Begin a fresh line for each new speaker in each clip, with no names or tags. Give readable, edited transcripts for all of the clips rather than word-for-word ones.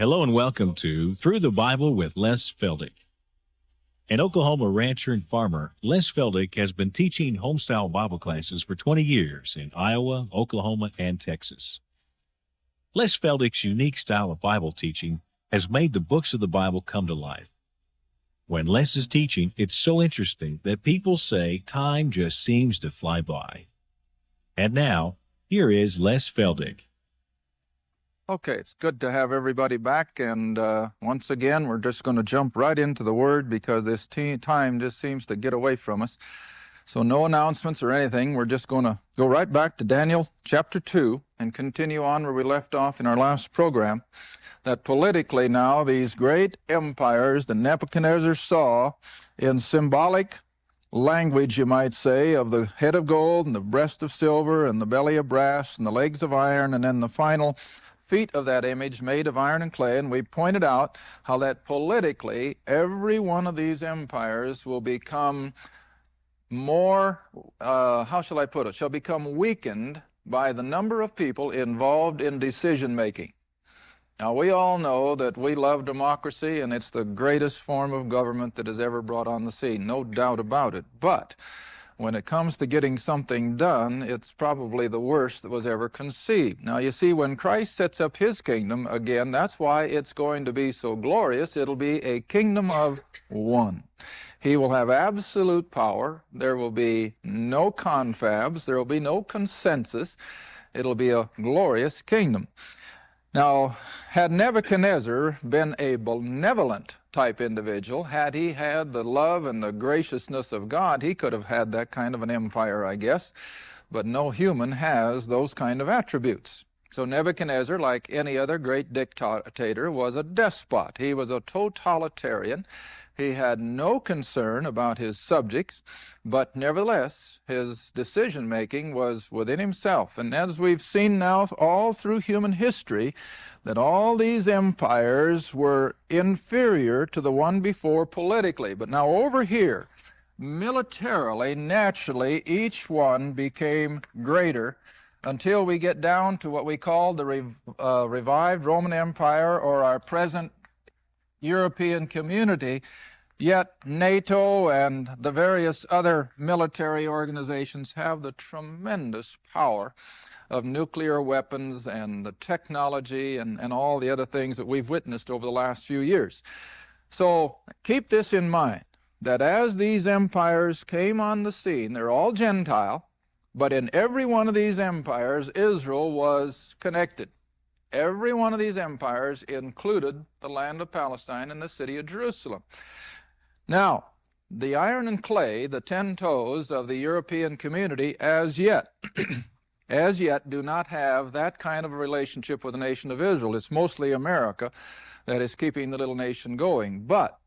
Hello and welcome to Through the Bible with Les Feldick. An Oklahoma rancher and farmer, Les Feldick has been teaching homestyle Bible classes for 20 years in Iowa, Oklahoma, and Texas. Les Feldick's unique style of Bible teaching has made the books of the Bible come to life. When Les is teaching, it's so interesting that people say time just seems to fly by. And now, here is Les Feldick.
Okay, it's good to have everybody back, and once again, we're just going to jump right into the Word because this time just seems to get away from us. So no announcements or anything. We're just going to go right back to Daniel chapter 2 and continue on where we left off in our last program, that politically now these great empires that Nebuchadnezzar saw in symbolic language, you might say, of the head of gold and the breast of silver and the belly of brass and the legs of iron, and then the final feet of that image made of iron and clay. And we pointed out how that politically every one of these empires will become more, how shall I put it, shall become weakened by the number of people involved in decision making. Now, we all know that we love democracy, and it's the greatest form of government that has ever brought on the scene, no doubt about it. But when it comes to getting something done, it's probably the worst that was ever conceived. Now, you see, when Christ sets up his kingdom, again, that's why it's going to be so glorious. It'll be a kingdom of one. He will have absolute power. There will be no confabs. There will be no consensus. It'll be a glorious kingdom. Now, had Nebuchadnezzar been a benevolent type individual, had he had the love and the graciousness of God, he could have had that kind of an empire, I guess. But no human has those kind of attributes. So Nebuchadnezzar, like any other great dictator, was a despot. He was a totalitarian. He had no concern about his subjects, but nevertheless, his decision-making was within himself. And as we've seen now all through human history, that all these empires were inferior to the one before politically. But now over here, militarily, naturally, each one became greater until we get down to what we call the revived Roman Empire, or our present European community. Yet NATO and the various other military organizations have the tremendous power of nuclear weapons and the technology and all the other things that we've witnessed over the last few years. So keep this in mind, that as these empires came on the scene, they're all Gentile, but in every one of these empires, Israel was connected. Every one of these empires included the land of Palestine and the city of Jerusalem. Now, the iron and clay, the 10 toes of the European community, as yet do not have that kind of a relationship with the nation of Israel. It's mostly America that is keeping the little nation going. But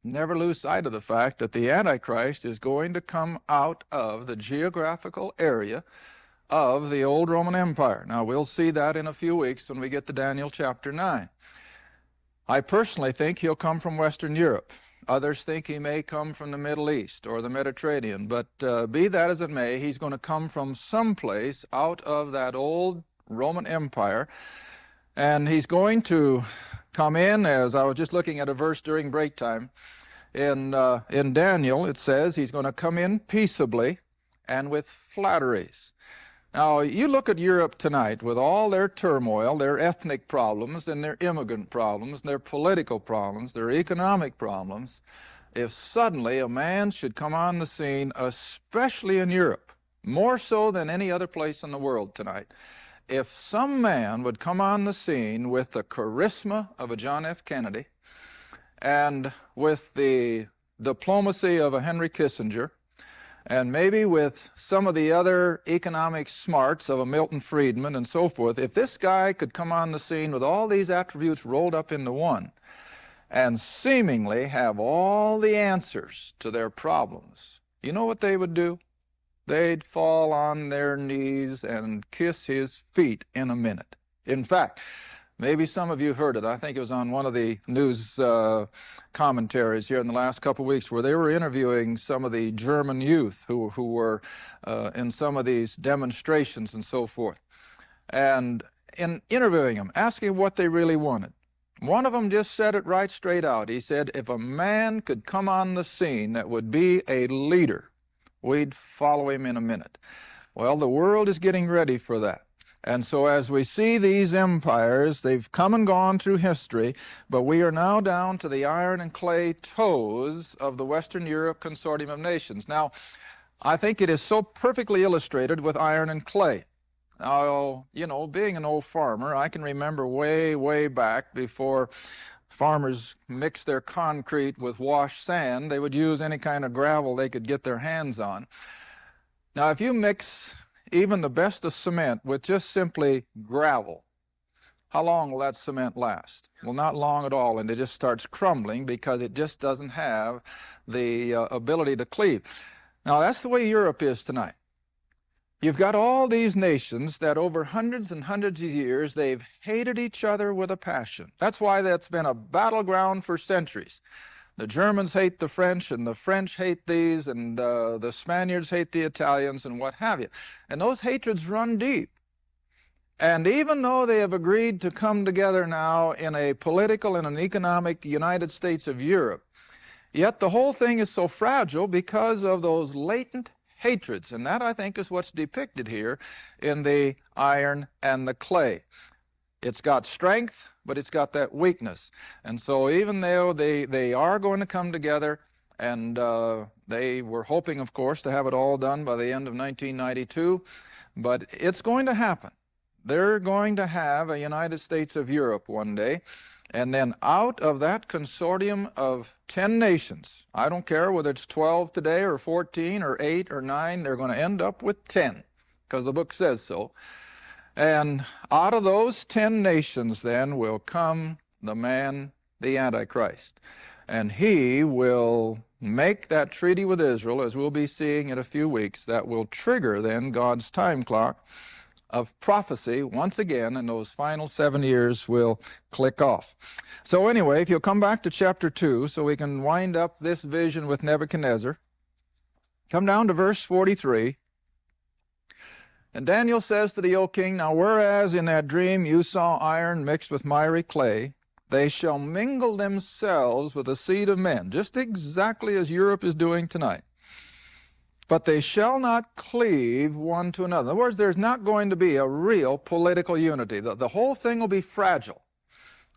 never lose sight of the fact that the Antichrist is going to come out of the geographical area of the old Roman Empire. Now, we'll see that in a few weeks when we get to Daniel chapter 9. I personally think he'll come from Western Europe. Others think he may come from the Middle East or the Mediterranean, but be that as it may, he's going to come from someplace out of that old Roman Empire, and he's going to come in, as I was just looking at a verse during break time, in Daniel, it says he's going to come in peaceably and with flatteries. Now, you look at Europe tonight with all their turmoil, their ethnic problems and their immigrant problems, their political problems, their economic problems. If suddenly a man should come on the scene, especially in Europe, more so than any other place in the world tonight, if some man would come on the scene with the charisma of a John F. Kennedy and with the diplomacy of a Henry Kissinger, and maybe with some of the other economic smarts of a Milton Friedman and so forth, if this guy could come on the scene with all these attributes rolled up into one and seemingly have all the answers to their problems, you know what they would do? They'd fall on their knees and kiss his feet in a minute. In fact, maybe some of you heard it. I think it was on one of the news commentaries here in the last couple of weeks where they were interviewing some of the German youth who were in some of these demonstrations and so forth. And in interviewing them, asking what they really wanted. One of them just said it right straight out. He said, if a man could come on the scene that would be a leader, we'd follow him in a minute. Well, the world is getting ready for that. And so as we see these empires, they've come and gone through history, but we are now down to the iron and clay toes of the Western Europe Consortium of Nations. Now, I think it is so perfectly illustrated with iron and clay. Now, you know, being an old farmer, I can remember way, way back before farmers mixed their concrete with washed sand, they would use any kind of gravel they could get their hands on. Now, if you mix even the best of cement with just simply gravel, how long will that cement last? Well, not long at all, and it just starts crumbling because it just doesn't have the ability to cleave. Now, that's the way Europe is tonight. You've got all these nations that over hundreds and hundreds of years, they've hated each other with a passion. That's why that's been a battleground for centuries. The Germans hate the French, and the French hate these, and the Spaniards hate the Italians, and what have you. And those hatreds run deep. And even though they have agreed to come together now in a political and an economic United States of Europe, yet the whole thing is so fragile because of those latent hatreds, and that, I think, is what's depicted here in the iron and the clay. It's got strength, but it's got that weakness. And so even though they are going to come together, and they were hoping, of course, to have it all done by the end of 1992, but it's going to happen. They're going to have a United States of Europe one day. And then out of that consortium of 10 nations, I don't care whether it's 12 today or 14 or 8 or 9, they're going to end up with 10 because the book says so. And out of those 10 nations then will come the man, the Antichrist. And he will make that treaty with Israel, as we'll be seeing in a few weeks, that will trigger then God's time clock of prophecy once again, and those final 7 years will click off. So anyway, if you'll come back to chapter 2 so we can wind up this vision with Nebuchadnezzar, come down to verse 43. And Daniel says to the O king, now whereas in that dream you saw iron mixed with miry clay, they shall mingle themselves with the seed of men, just exactly as Europe is doing tonight. But they shall not cleave one to another. In other words, there's not going to be a real political unity. The whole thing will be fragile.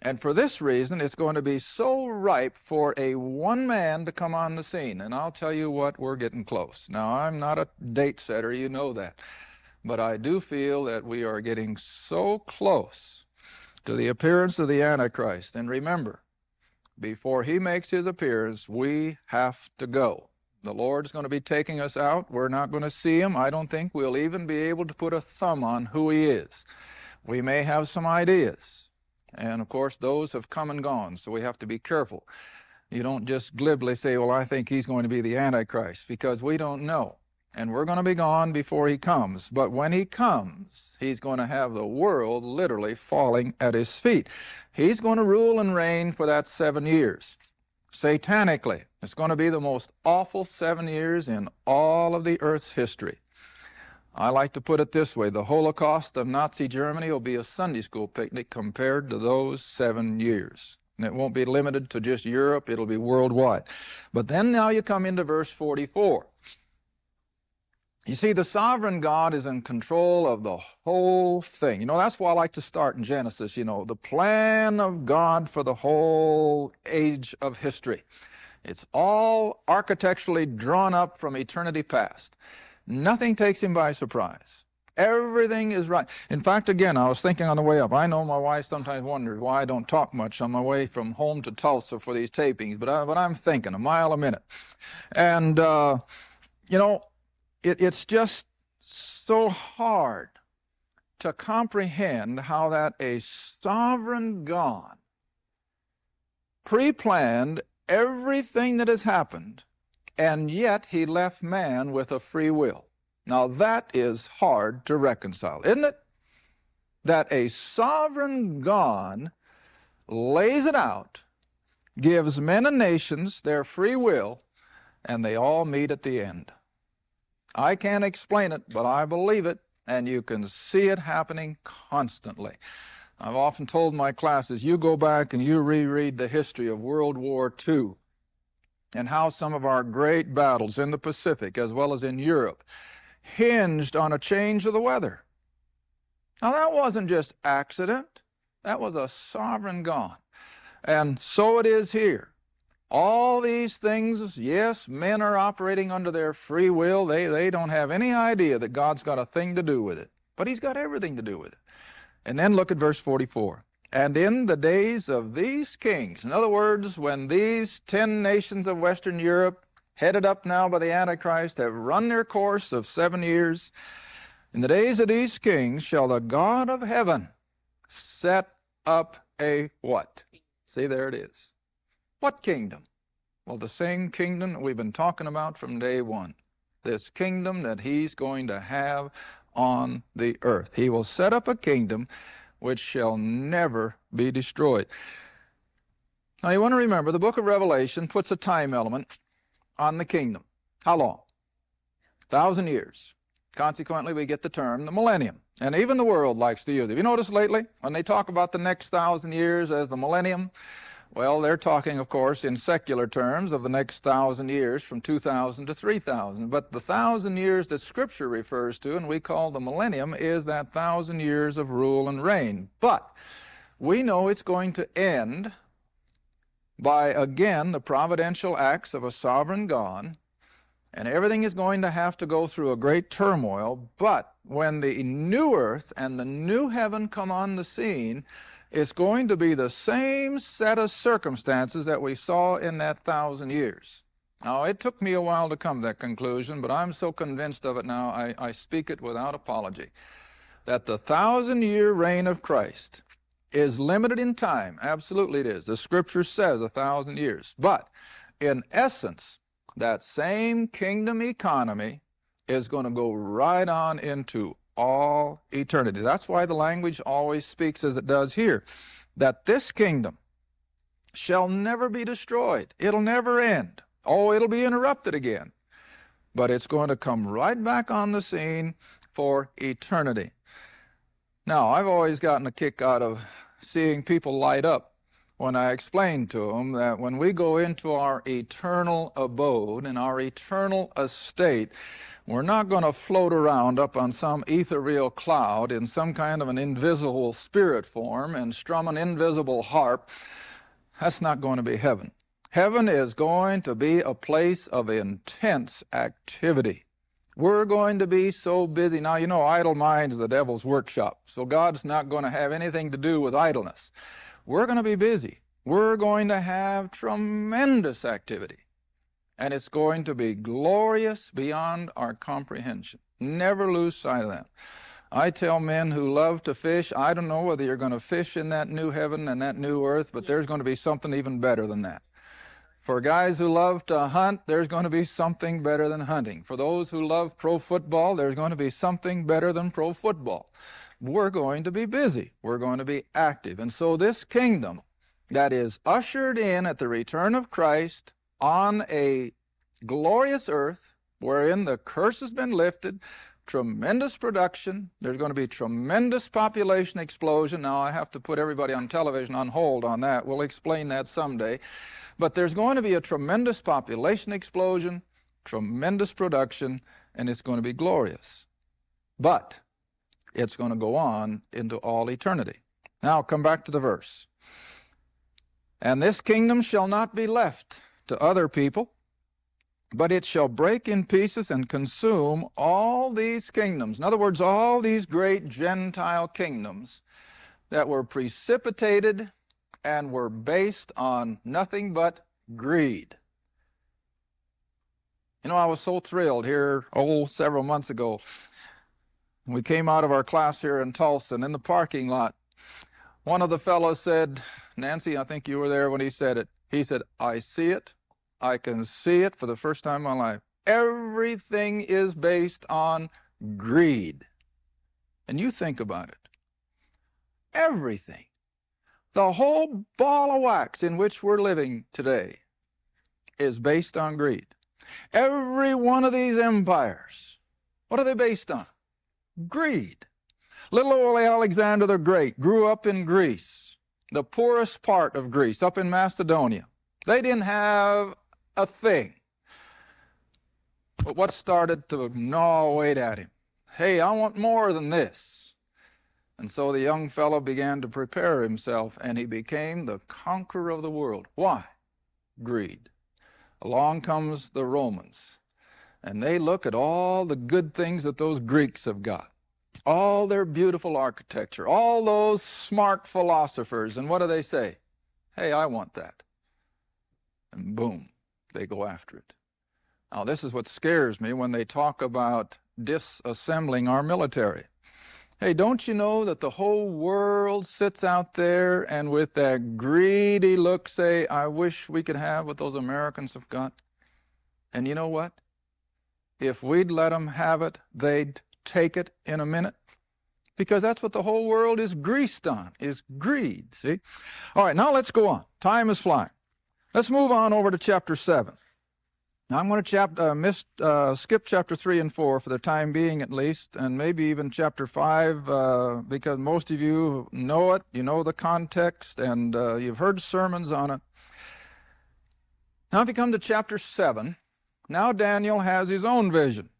And for this reason, it's going to be so ripe for a one man to come on the scene. And I'll tell you what, we're getting close. Now, I'm not a date setter, you know that. But I do feel that we are getting so close to the appearance of the Antichrist. And remember, before he makes his appearance, we have to go. The Lord's going to be taking us out. We're not going to see him. I don't think we'll even be able to put a thumb on who he is. We may have some ideas. And, of course, those have come and gone, so we have to be careful. You don't just glibly say, well, I think he's going to be the Antichrist, because we don't know. And we're going to be gone before he comes. But when he comes, he's going to have the world literally falling at his feet. He's going to rule and reign for that 7 years. Satanically, it's going to be the most awful 7 years in all of the earth's history. I like to put it this way, the Holocaust of Nazi Germany will be a Sunday school picnic compared to those 7 years. And it won't be limited to just Europe, it'll be worldwide. But then now you come into verse 44. You see, the sovereign God is in control of the whole thing. You know, that's why I like to start in Genesis, you know, the plan of God for the whole age of history. It's all architecturally drawn up from eternity past. Nothing takes him by surprise. Everything is right. In fact, again, I was thinking on the way up, I know my wife sometimes wonders why I don't talk much on my way from home to Tulsa for these tapings, but I'm thinking a mile a minute. And, you know, it's just so hard to comprehend how that a sovereign God pre-planned everything that has happened, and yet he left man with a free will. Now that is hard to reconcile, isn't it? That a sovereign God lays it out, gives men and nations their free will, and they all meet at the end. I can't explain it, but I believe it, and you can see it happening constantly. I've often told my classes, you go back and you reread the history of World War II and how some of our great battles in the Pacific as well as in Europe hinged on a change of the weather. Now, that wasn't just accident. That was a sovereign God. And so it is here. All these things, yes, men are operating under their free will. They don't have any idea that God's got a thing to do with it. But he's got everything to do with it. And then look at verse 44. And in the days of these kings, in other words, when these 10 nations of Western Europe, headed up now by the Antichrist, have run their course of 7 years, in the days of these kings shall the God of heaven set up a what? See, there it is. What kingdom? Well, the same kingdom that we've been talking about from day one. This kingdom that he's going to have on the earth. He will set up a kingdom which shall never be destroyed. Now, you want to remember, the book of Revelation puts a time element on the kingdom. How long? 1,000 years. Consequently, we get the term the millennium. And even the world likes to use it. Have you noticed lately, when they talk about the next 1,000 years as the millennium, well, they're talking, of course, in secular terms of the next 1,000 years from 2,000 to 3,000. But the 1,000 years that Scripture refers to, and we call the millennium, is that 1,000 years of rule and reign. But we know it's going to end by, again, the providential acts of a sovereign God, and everything is going to have to go through a great turmoil. But when the new earth and the new heaven come on the scene, it's going to be the same set of circumstances that we saw in that 1,000 years. Now, it took me a while to come to that conclusion, but I'm so convinced of it now, I speak it without apology, that the 1,000-year reign of Christ is limited in time. Absolutely it is. The Scripture says 1,000 years. But in essence, that same kingdom economy is going to go right on into all eternity. That's why the language always speaks as it does here, that this kingdom shall never be destroyed. It'll never end. Oh, it'll be interrupted again. But it's going to come right back on the scene for eternity. Now, I've always gotten a kick out of seeing people light up when I explain to them that when we go into our eternal abode and our eternal estate, we're not going to float around up on some ethereal cloud in some kind of an invisible spirit form and strum an invisible harp. That's not going to be heaven. Heaven is going to be a place of intense activity. We're going to be so busy. Now, you know, idle mind is the devil's workshop, so God's not going to have anything to do with idleness. We're going to be busy. We're going to have tremendous activity. And it's going to be glorious beyond our comprehension. Never lose sight of that. I tell men who love to fish, I don't know whether you're going to fish in that new heaven and that new earth, but there's going to be something even better than that. For guys who love to hunt, there's going to be something better than hunting. For those who love pro football, there's going to be something better than pro football. We're going to be busy. We're going to be active. And so this kingdom that is ushered in at the return of Christ on a glorious earth wherein the curse has been lifted, tremendous production, there's going to be tremendous population explosion. Now, I have to put everybody on television on hold on that. We'll explain that someday. But there's going to be a tremendous population explosion, tremendous production, and it's going to be glorious. But it's going to go on into all eternity. Now, come back to the verse. And this kingdom shall not be left to other people, but it shall break in pieces and consume all these kingdoms. In other words, all these great Gentile kingdoms that were precipitated and were based on nothing but greed. You know, I was so thrilled here, several months ago. We came out of our class here in Tulsa, and in the parking lot, one of the fellows said, Nancy, I think you were there when he said it. He said, I see it. I can see it for the first time in my life. Everything is based on greed. And you think about it. Everything. The whole ball of wax in which we're living today is based on greed. Every one of these empires, what are they based on? Greed. Little old Alexander the Great grew up in Greece, the poorest part of Greece, up in Macedonia. They didn't have a thing. But what started to gnaw away at him? Hey, I want more than this. And so the young fellow began to prepare himself, and he became the conqueror of the world. Why? Greed. Along comes the Romans, and they look at all the good things that those Greeks have got, all their beautiful architecture, all those smart philosophers, and what do they say? Hey, I want that. And boom, they go after it. Now, this is what scares me when they talk about disassembling our military. Hey, don't you know that the whole world sits out there and with that greedy look say, I wish we could have what those Americans have got? And you know what? If we'd let them have it, they'd take it in a minute. Because that's what the whole world is greased on, is greed, see? All right, now let's go on. Time is flying. Let's move on over to chapter 7. Now, I'm going to skip chapter 3 and 4 for the time being at least, and maybe even chapter 5, because most of you know it, you know the context, and you've heard sermons on it. Now, if you come to chapter 7, now Daniel has his own vision.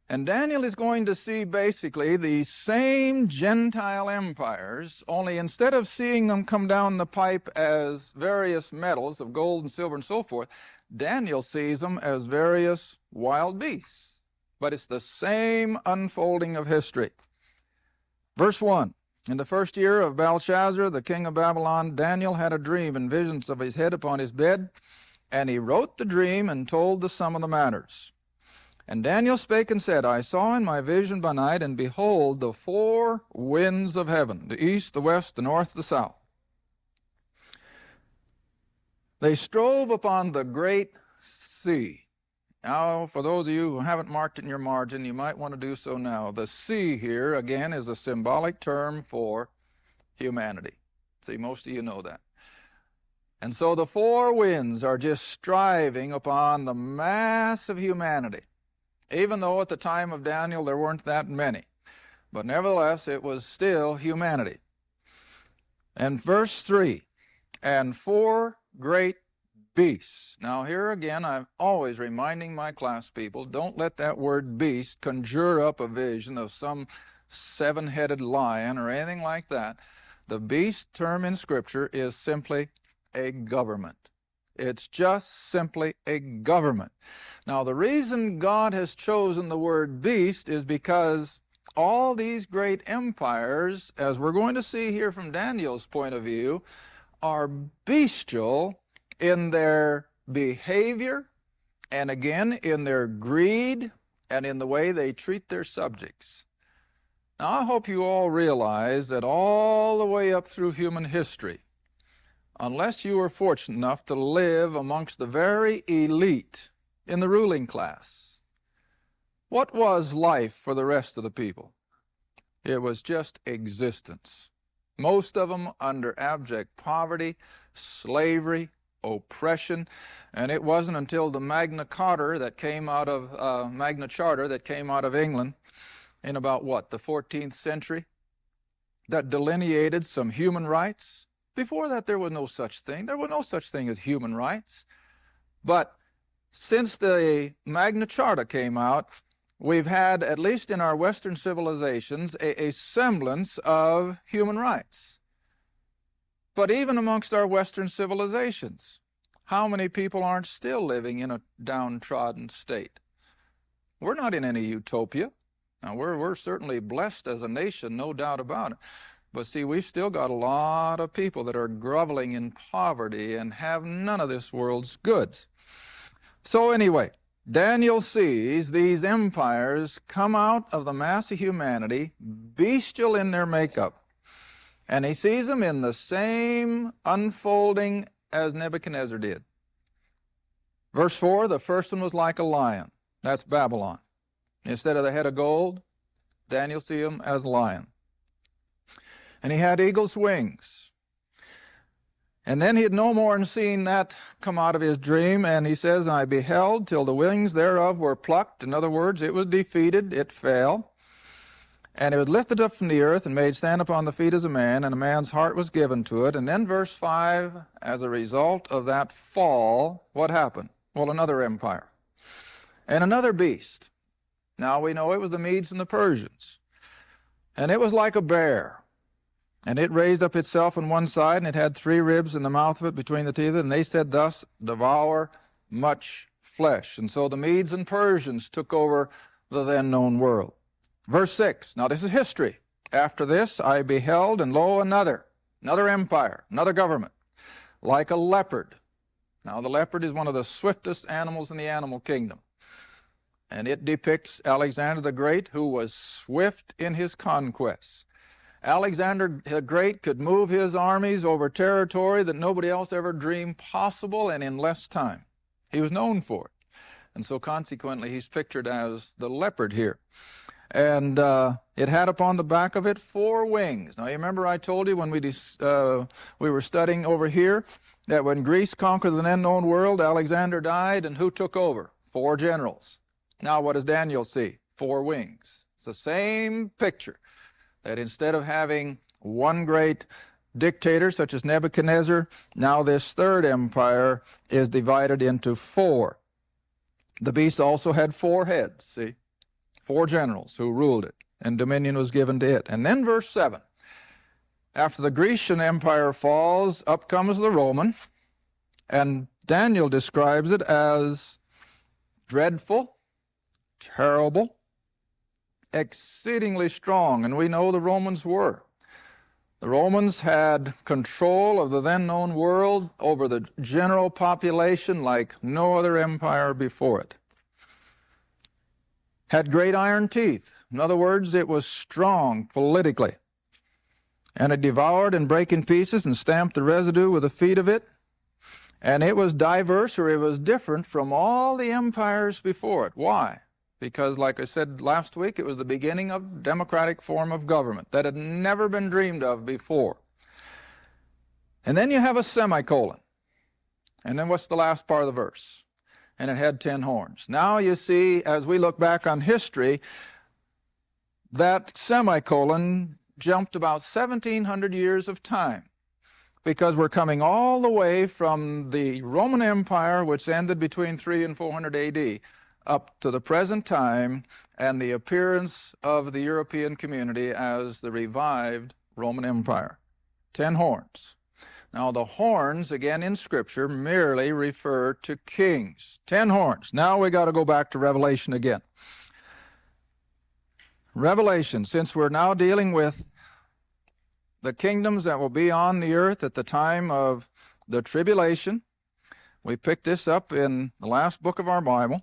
And Daniel is going to see basically the same Gentile empires, only instead of seeing them come down the pipe as various metals of gold and silver and so forth, Daniel sees them as various wild beasts. But it's the same unfolding of history. Verse 1, in the first year of Belshazzar, the king of Babylon, Daniel had a dream and visions of his head upon his bed, and he wrote the dream and told the sum of the matters. And Daniel spake and said, I saw in my vision by night, and behold, the 4 winds of heaven, the east, the west, the north, the south. They strove upon the great sea. Now, for those of you who haven't marked it in your margin, you might want to do so now. The sea here, again, is a symbolic term for humanity. See, most of you know that. And so the 4 winds are just striving upon the mass of humanity. Even though at the time of Daniel there weren't that many. But nevertheless, it was still humanity. And verse 3, and 4 great beasts. Now here again, I'm always reminding my class people, don't let that word beast conjure up a vision of some 7-headed lion or anything like that. The beast term in Scripture is simply a government. It's just simply a government. Now, the reason God has chosen the word beast is because all these great empires, as we're going to see here from Daniel's point of view, are bestial in their behavior and again in their greed and in the way they treat their subjects. Now, I hope you all realize that all the way up through human history, unless you were fortunate enough to live amongst the very elite in the ruling class, what was life for the rest of the people? It was just existence. Most of them under abject poverty, slavery, oppression, and it wasn't until the Magna Charta that came out of England in about the 14th century, that delineated some human rights. Before that, there was no such thing. There was no such thing as human rights. But since the Magna Charta came out, we've had, at least in our Western civilizations, a semblance of human rights. But even amongst our Western civilizations, how many people aren't still living in a downtrodden state? We're not in any utopia. Now, we're certainly blessed as a nation, no doubt about it. But see, we've still got a lot of people that are groveling in poverty and have none of this world's goods. So anyway, Daniel sees these empires come out of the mass of humanity, bestial in their makeup. And he sees them in the same unfolding as Nebuchadnezzar did. Verse 4, the first one was like a lion. That's Babylon. Instead of the head of gold, Daniel sees him as a lion. And he had eagle's wings. And then he had no more than seen that come out of his dream, and he says, I beheld till the wings thereof were plucked. In other words, it was defeated, it fell. And it was lifted up from the earth and made stand upon the feet as a man, and a man's heart was given to it. And then verse 5, as a result of that fall, what happened? Well, another empire and another beast. Now we know it was the Medes and the Persians. And it was like a bear. And it raised up itself on one side, and it had 3 ribs in the mouth of it between the teeth of it. And they said thus, devour much flesh. And so the Medes and Persians took over the then known world. Verse 6, now this is history. After this I beheld, and lo, another empire, another government, like a leopard. Now the leopard is one of the swiftest animals in the animal kingdom. And it depicts Alexander the Great, who was swift in his conquests. Alexander the Great could move his armies over territory that nobody else ever dreamed possible, and in less time. He was known for it. And so consequently, he's pictured as the leopard here. And it had upon the back of it 4 wings. Now, you remember I told you when we were studying over here that when Greece conquered the then known world, Alexander died, and who took over? 4 generals. Now, what does Daniel see? 4 wings. It's the same picture, that instead of having one great dictator such as Nebuchadnezzar, now this third empire is divided into 4. The beast also had 4 heads, see? 4 generals who ruled it, and dominion was given to it. And then verse 7, after the Grecian empire falls, up comes the Roman, and Daniel describes it as dreadful, terrible, exceedingly strong, and we know the Romans were. The Romans had control of the then known world over the general population like no other empire before it. Had great iron teeth. In other words, it was strong politically. And it devoured and brake in pieces and stamped the residue with the feet of it. And it was diverse, or it was different from all the empires before it. Why? Because, like I said last week, it was the beginning of a democratic form of government that had never been dreamed of before. And then you have a semicolon. And then what's the last part of the verse? And it had 10 horns. Now you see, as we look back on history, that semicolon jumped about 1,700 years of time, because we're coming all the way from the Roman Empire, which ended between 300 and 400 AD, up to the present time, and the appearance of the European community as the revived Roman Empire. 10 horns. Now, the horns, again in Scripture, merely refer to kings. 10 horns. Now we got to go back to Revelation again. Revelation, since we're now dealing with the kingdoms that will be on the earth at the time of the tribulation, we picked this up in the last book of our Bible,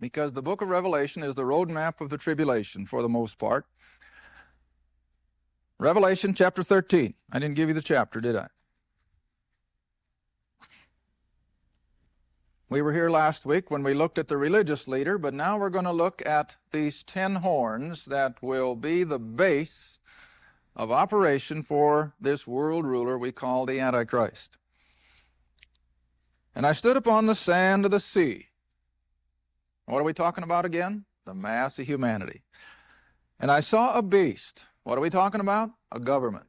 because the book of Revelation is the roadmap of the tribulation for the most part. Revelation chapter 13. I didn't give you the chapter, did I? We were here last week when we looked at the religious leader, but now we're going to look at these 10 horns that will be the base of operation for this world ruler we call the Antichrist. And I stood upon the sand of the sea. What are we talking about again? The mass of humanity. And I saw a beast. What are we talking about? A government.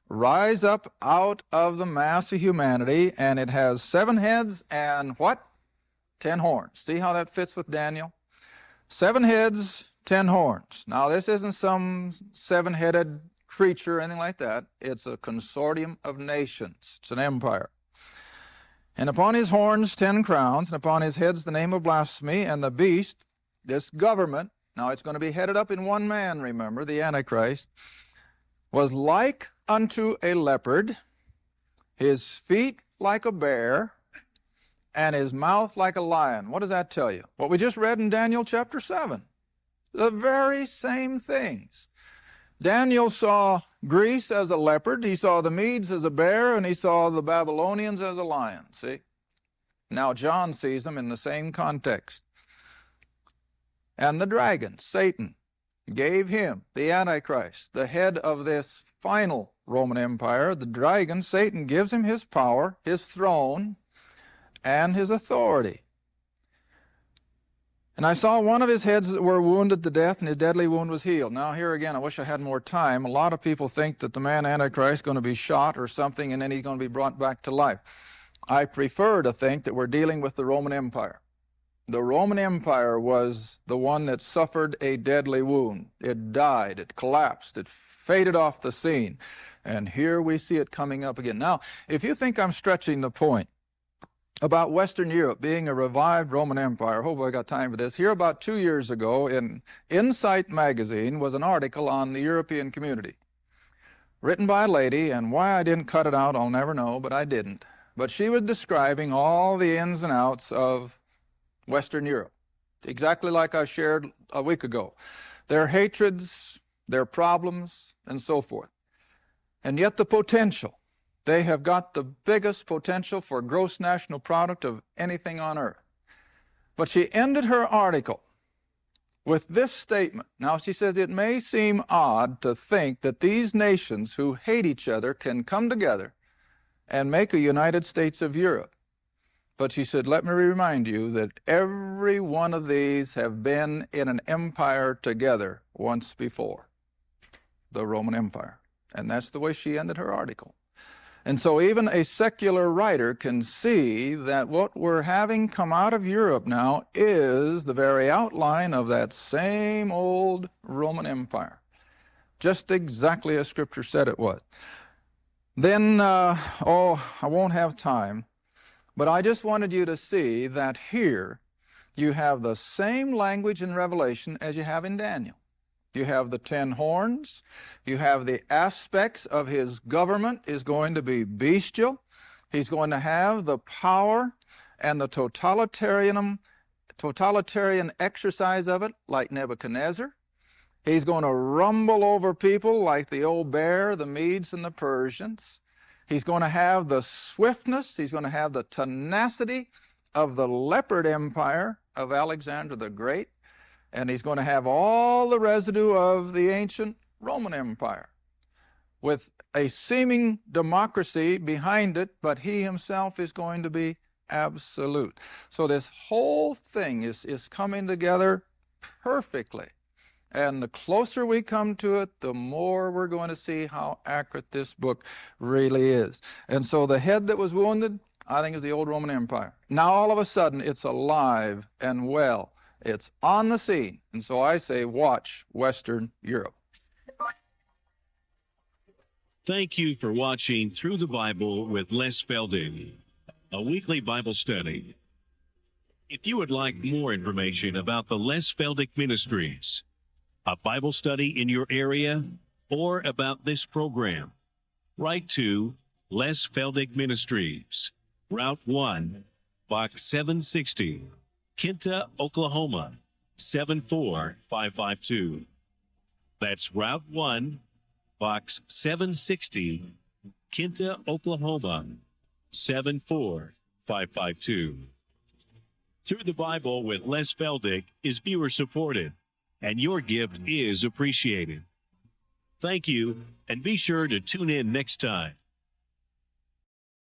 Rise up out of the mass of humanity, and it has 7 heads and what? 10 horns. See how that fits with Daniel? 7 heads, 10 horns. Now, this isn't some 7-headed creature or anything like that. It's a consortium of nations. It's an empire. And upon his horns 10 crowns, and upon his heads the name of blasphemy, and the beast, this government, now it's going to be headed up in one man, remember, the Antichrist, was like unto a leopard, his feet like a bear, and his mouth like a lion. What does that tell you? What we just read in Daniel chapter 7. The very same things. Daniel saw Greece as a leopard, he saw the Medes as a bear, and he saw the Babylonians as a lion, see? Now John sees them in the same context. And the dragon, Satan, gave him, the Antichrist, the head of this final Roman Empire. The dragon, Satan, gives him his power, his throne, and his authority. And I saw one of his heads that were wounded to death, and his deadly wound was healed. Now, here again, I wish I had more time. A lot of people think that the man Antichrist is going to be shot or something, and then he's going to be brought back to life. I prefer to think that we're dealing with the Roman Empire. The Roman Empire was the one that suffered a deadly wound. It died, it collapsed, it faded off the scene. And here we see it coming up again. Now, if you think I'm stretching the point about Western Europe being a revived Roman Empire, hope I got time for this. Here about 2 years ago in Insight magazine was an article on the European community, written by a lady, and why I didn't cut it out, I'll never know, but I didn't. But she was describing all the ins and outs of Western Europe, exactly like I shared a week ago. Their hatreds, their problems, and so forth. And yet the potential. They have got the biggest potential for gross national product of anything on earth. But she ended her article with this statement. Now, she says, it may seem odd to think that these nations who hate each other can come together and make a United States of Europe. But she said, let me remind you that every one of these have been in an empire together once before, the Roman Empire. And that's the way she ended her article. And so even a secular writer can see that what we're having come out of Europe now is the very outline of that same old Roman Empire, just exactly as Scripture said it was. Then, I won't have time, but I just wanted you to see that here you have the same language in Revelation as you have in Daniel. You have the 10 horns. You have the aspects of his government is going to be bestial. He's going to have the power and the totalitarian exercise of it like Nebuchadnezzar. He's going to rumble over people like the old bear, the Medes and the Persians. He's going to have the swiftness. He's going to have the tenacity of the leopard empire of Alexander the Great. And he's going to have all the residue of the ancient Roman Empire with a seeming democracy behind it, but he himself is going to be absolute. So this whole thing is coming together perfectly. And the closer we come to it, the more we're going to see how accurate this book really is. And so the head that was wounded, I think, is the old Roman Empire. Now all of a sudden it's alive and well. It's on the scene. And so I say, watch Western Europe.
Thank you for watching Through the Bible with Les Feldick, a weekly Bible study. If you would like more information about the Les Feldick Ministries, a Bible study in your area, or about this program, write to Les Feldick Ministries, Route 1, Box 760, Kinta, Oklahoma, 74552. That's Route 1, Box 760, Kinta, Oklahoma, 74552. Through the Bible with Les Feldick is viewer supported, and your gift is appreciated. Thank you, and be sure to tune in next time.